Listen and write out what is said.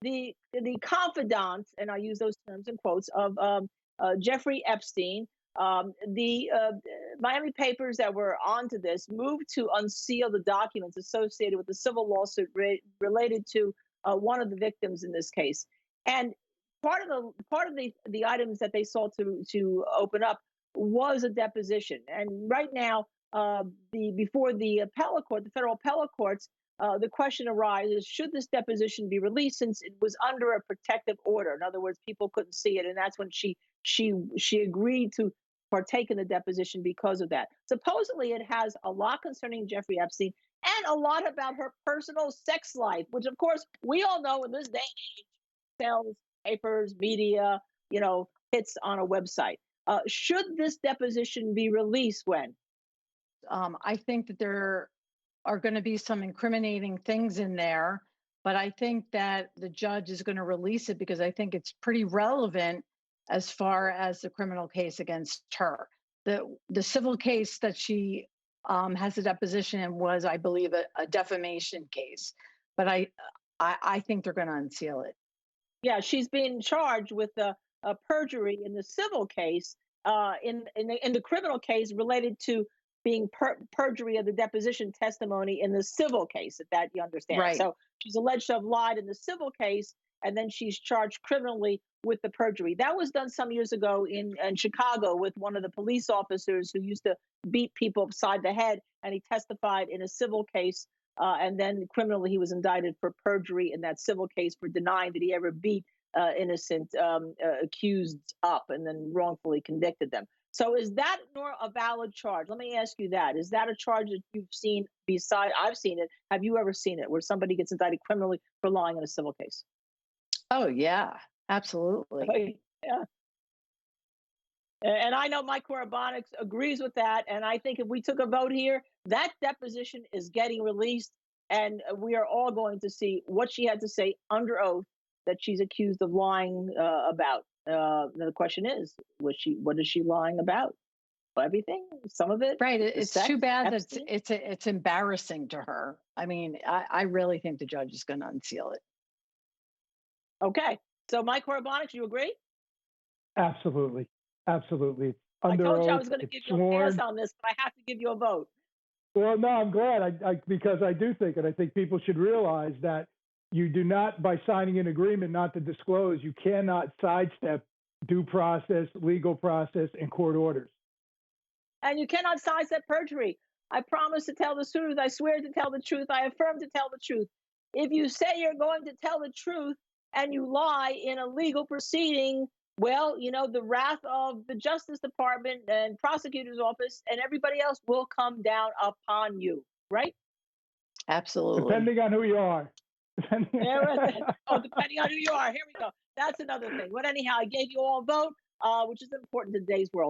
the confidant, and I use those terms in quotes, of Jeffrey Epstein. The Miami papers that were onto this moved to unseal the documents associated with the civil lawsuit related to one of the victims in this case. And part of the items that they sought to open up was a deposition. And right now, the before the appellate court, the federal appellate courts, the question arises: should this deposition be released, since it was under a protective order? In other words, people couldn't see it, and that's when she agreed to partake in the deposition because of that. Supposedly, it has a lot concerning Jeffrey Epstein and a lot about her personal sex life, which, of course, we all know in this day and age sells papers, media, hits on a website. Should this deposition be released, when? I think that there are going to be some incriminating things in there, but I think that the judge is going to release it because I think it's pretty relevant as far as the criminal case against her. The civil case that she has a deposition in was, I believe, a defamation case, but I think they're going to unseal it. Yeah, she's being charged with a perjury in the civil case. In the criminal case related to being perjury of the deposition testimony in the civil case, if that you understand. Right. So she's alleged to have lied in the civil case, and then she's charged criminally with the perjury. That was done some years ago in Chicago with one of the police officers who used to beat people upside the head, and he testified in a civil case, and then criminally he was indicted for perjury in that civil case for denying that he ever beat innocent accused up and then wrongfully convicted them. So is that a valid charge? Let me ask you that. Is that a charge that you've seen beside? I've seen it. Have you ever seen it where somebody gets indicted criminally for lying in a civil case? Oh, yeah, absolutely. Yeah. And I know Mike Koribanics agrees with that. And I think if we took a vote here, that deposition is getting released. And we are all going to see what she had to say under oath that she's accused of lying about. The question is, what is she lying about? Everything, some of it. Right. It's sex, too bad that Epstein? it's embarrassing to her. I mean, I really think the judge is going to unseal it. Okay. So, Mike Koribanics, you agree? Absolutely. Absolutely. I Under told you I oath, was going to it's give you a pass sworn. on this, but I have to give you a vote. Well, no, I'm glad because I do think, and I think people should realize that you do not, by signing an agreement not to disclose, you cannot sidestep due process, legal process, and court orders. And you cannot sidestep perjury. I promise to tell the truth. I swear to tell the truth. I affirm to tell the truth. If you say you're going to tell the truth and you lie in a legal proceeding, well, the wrath of the Justice Department and prosecutor's office and everybody else will come down upon you, right? Absolutely. Depending on who you are. Depending on who you are. Here we go. That's another thing. But anyhow, I gave you all a vote, which is important in today's world.